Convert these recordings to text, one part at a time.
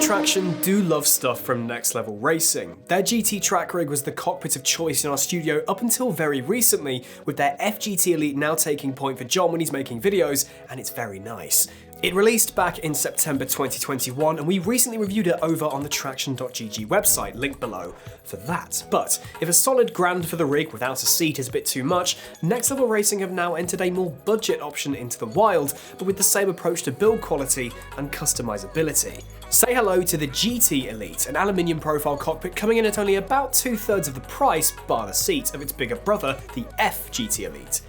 Traxion do love stuff from Next Level Racing. Their GT track rig was the cockpit of choice in our studio up until very recently, with their FGT Elite now taking point for John when he's making videos, and it's very nice. It released back in September 2021, and we recently reviewed it over on the TraxionGG website, link below for that. But if a solid grand for the rig without a seat is a bit too much, Next Level Racing have now entered a more budget option into the wild, but with the same approach to build quality and customizability. Say hello to the GT Elite, an aluminium profile cockpit coming in at only about 2/3 of the price, bar the seat, of its bigger brother, the FGT Elite.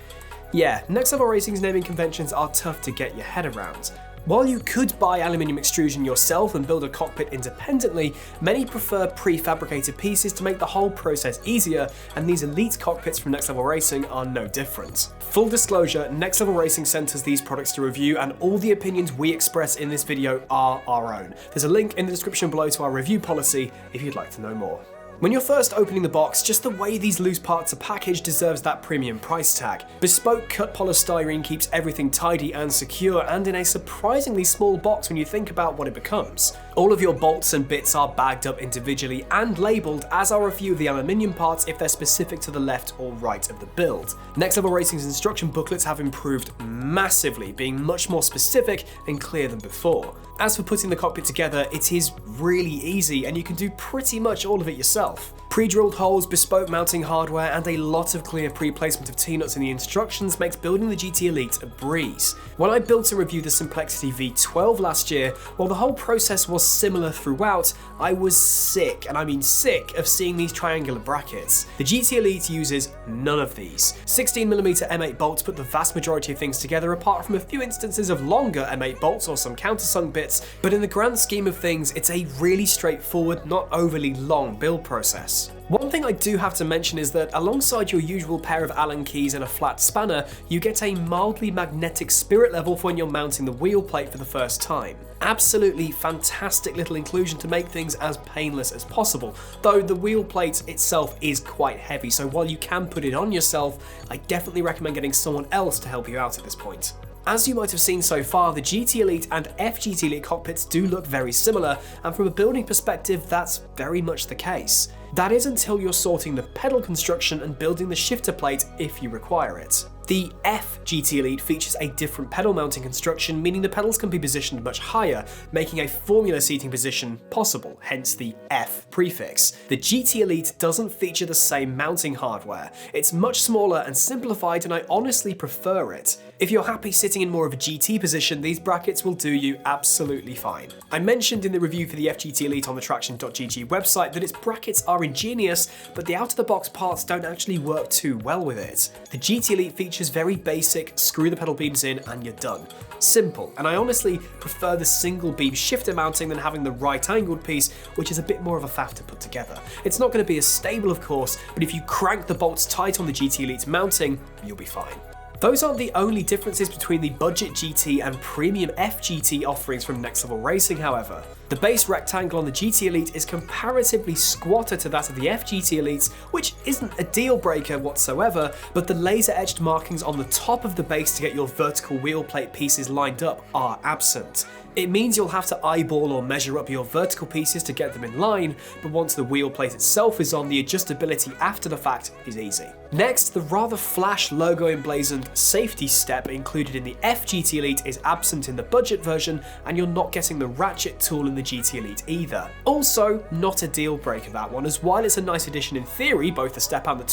Yeah, Next Level Racing's naming conventions are tough to get your head around. While you could buy aluminium extrusion yourself and build a cockpit independently, many prefer prefabricated pieces to make the whole process easier, and these Elite cockpits from Next Level Racing are no different. Full disclosure, Next Level Racing sent us these products to review, and all the opinions we express in this video are our own. There's a link in the description below to our review policy if you'd like to know more. When you're first opening the box, just the way these loose parts are packaged deserves that premium price tag. Bespoke cut polystyrene keeps everything tidy and secure, and in a surprisingly small box when you think about what it becomes. All of your bolts and bits are bagged up individually and labelled, as are a few of the aluminium parts if they're specific to the left or right of the build. Next Level Racing's instruction booklets have improved massively, being much more specific and clear than before. As for putting the cockpit together, it is really easy and you can do pretty much all of it yourself. Pre-drilled holes, bespoke mounting hardware, and a lot of clear pre-placement of T-nuts in the instructions makes building the GT Elite a breeze. When I built and reviewed the Simplexity V12 last year, while the whole process was similar throughout, I was sick, and I mean sick, of seeing these triangular brackets. The GT Elite uses none of these. 16mm M8 bolts put the vast majority of things together, apart from a few instances of longer M8 bolts or some countersunk bits, but in the grand scheme of things, it's a really straightforward, not overly long build process. One thing I do have to mention is that alongside your usual pair of Allen keys and a flat spanner, you get a mildly magnetic spirit level for when you're mounting the wheel plate for the first time. Absolutely fantastic little inclusion to make things as painless as possible, though the wheel plate itself is quite heavy, so while you can put it on yourself, I definitely recommend getting someone else to help you out at this point. As you might have seen so far, the GT Elite and FGT Elite cockpits do look very similar, and from a building perspective, that's very much the case. That is until you're sorting the pedal construction and building the shifter plate if you require it. The FGT Elite features a different pedal mounting construction, meaning the pedals can be positioned much higher, making a formula seating position possible, hence the F-prefix. The GT Elite doesn't feature the same mounting hardware. It's much smaller and simplified, and I honestly prefer it. If you're happy sitting in more of a GT position, these brackets will do you absolutely fine. I mentioned in the review for the FGT Elite on the TraxionGG website that its brackets are ingenious, but the out-of-the-box parts don't actually work too well with it. The GT Elite features very basic, screw the pedal beams in and you're done. Simple, and I honestly prefer the single beam shifter mounting than having the right angled piece, which is a bit more of a faff to put together. It's not going to be as stable, of course, but if you crank the bolts tight on the GT Elite mounting, you'll be fine. Those aren't the only differences between the budget GT and premium FGT offerings from Next Level Racing, however. The base rectangle on the GT Elite is comparatively squatter to that of the FGT Elite, which isn't a deal breaker whatsoever, but the laser etched markings on the top of the base to get your vertical wheel plate pieces lined up are absent. It means you'll have to eyeball or measure up your vertical pieces to get them in line, but once the wheel plate itself is on, the adjustability after the fact is easy. Next, the rather flash logo emblazoned safety step included in the FGT Elite is absent in the budget version, and you're not getting the ratchet tool in the GT Elite either. Also, not a deal breaker, that one, as while it's a nice addition in theory, both the step and the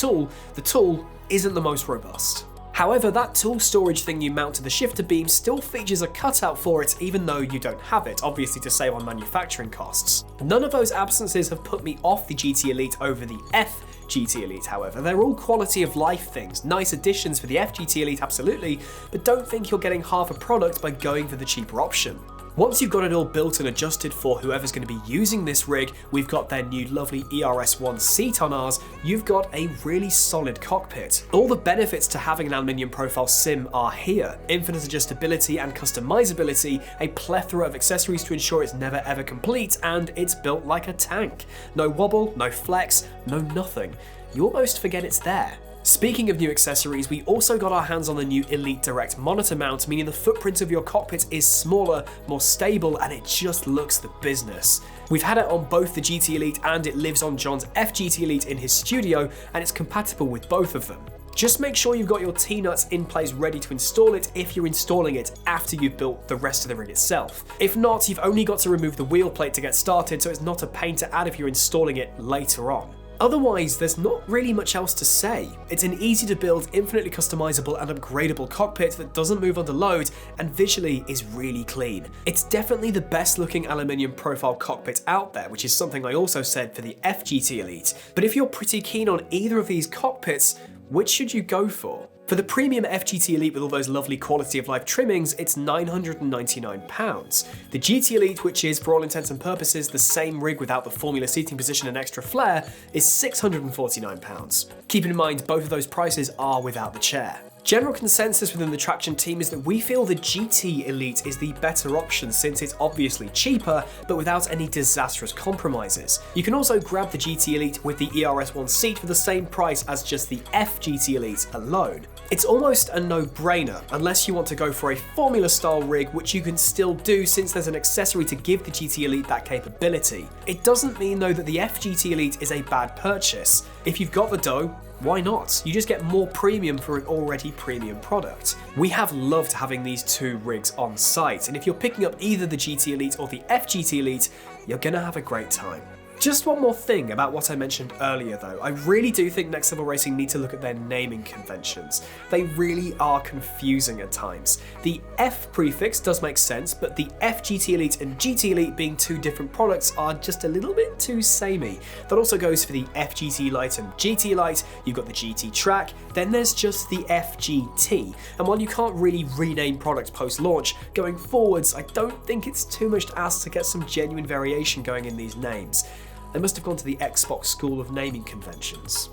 tool isn't the most robust. However, that tool storage thing you mount to the shifter beam still features a cutout for it even though you don't have it, obviously to save on manufacturing costs. None of those absences have put me off the GT Elite over the FGT Elite, however. They're all quality of life things, nice additions for the FGT Elite absolutely, but don't think you're getting half a product by going for the cheaper option. Once you've got it all built and adjusted for whoever's going to be using this rig, we've got their new lovely ERS1 seat on ours, you've got a really solid cockpit. All the benefits to having an aluminium profile sim are here. Infinite adjustability and customizability, a plethora of accessories to ensure it's never ever complete, and it's built like a tank. No wobble, no flex, no nothing. You almost forget it's there. Speaking of new accessories, we also got our hands on the new Elite Direct monitor mount, meaning the footprint of your cockpit is smaller, more stable, and it just looks the business. We've had it on both the GT Elite and it lives on John's FGT Elite in his studio, and it's compatible with both of them. Just make sure you've got your T-nuts in place ready to install it if you're installing it after you've built the rest of the rig itself. If not, you've only got to remove the wheel plate to get started, so it's not a pain to add if you're installing it later on. Otherwise, there's not really much else to say. It's an easy to build, infinitely customizable and upgradable cockpit that doesn't move under load and visually is really clean. It's definitely the best looking aluminium profile cockpit out there, which is something I also said for the FGT Elite. But if you're pretty keen on either of these cockpits, which should you go for? For the premium FGT Elite with all those lovely quality of life trimmings, it's £999. The GT Elite, which is for all intents and purposes the same rig without the formula seating position and extra flare, is £649. Keeping in mind both of those prices are without the chair. General consensus within the Traxion team is that we feel the GT Elite is the better option since it's obviously cheaper, but without any disastrous compromises. You can also grab the GT Elite with the ERS1 seat for the same price as just the FGT Elite alone. It's almost a no-brainer, unless you want to go for a formula-style rig, which you can still do since there's an accessory to give the GT Elite that capability. It doesn't mean though that the FGT Elite is a bad purchase. If you've got the dough, why not? You just get more premium for an already premium product. We have loved having these two rigs on site, and if you're picking up either the GT Elite or the FGT Elite, you're gonna have a great time. Just one more thing about what I mentioned earlier though, I really do think Next Level Racing need to look at their naming conventions. They really are confusing at times. The F-prefix does make sense, but the FGT Elite and GT Elite being two different products are just a little bit too samey. That also goes for the FGT Elite and GTElite, you've got the GT Track, then there's just the FGT. And while you can't really rename products post-launch, going forwards, I don't think it's too much to ask to get some genuine variation going in these names. They must have gone to the Xbox School of Naming Conventions.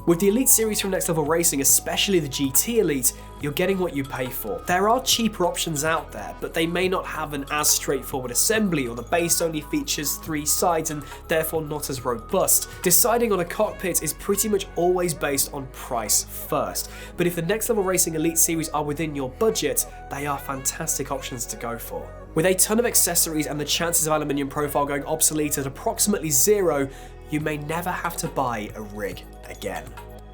With the Elite series from Next Level Racing, especially the GT Elite, you're getting what you pay for. There are cheaper options out there, but they may not have an as straightforward assembly, or the base only features 3 sides and therefore not as robust. Deciding on a cockpit is pretty much always based on price first, but if the Next Level Racing Elite series are within your budget, they are fantastic options to go for. With a ton of accessories and the chances of aluminium profile going obsolete at approximately 0, you may never have to buy a rig again.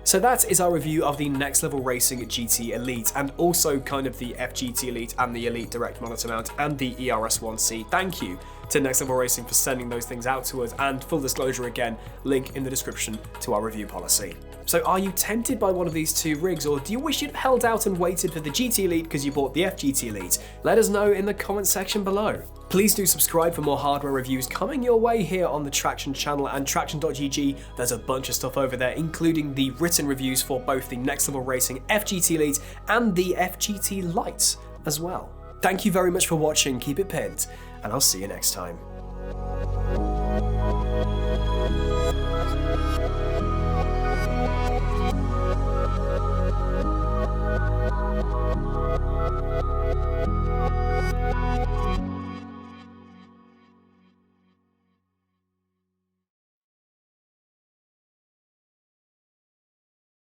So that is our review of the Next Level Racing GT Elite, and also kind of the FGT Elite and the Elite Direct Monitor Mount and the ERS1C. Thank you to Next Level Racing for sending those things out to us, and full disclosure again, link in the description to our review policy. So are you tempted by one of these two rigs, or do you wish you'd held out and waited for the GT Elite because you bought the FGT Elite? Let us know in the comment section below. Please do subscribe for more hardware reviews coming your way here on the Traxion channel and Traxion.gg. There's a bunch of stuff over there, including the written reviews for both the Next Level Racing FGT Elite and the FGT Elite as well. Thank you very much for watching, keep it pinned, and I'll see you next time.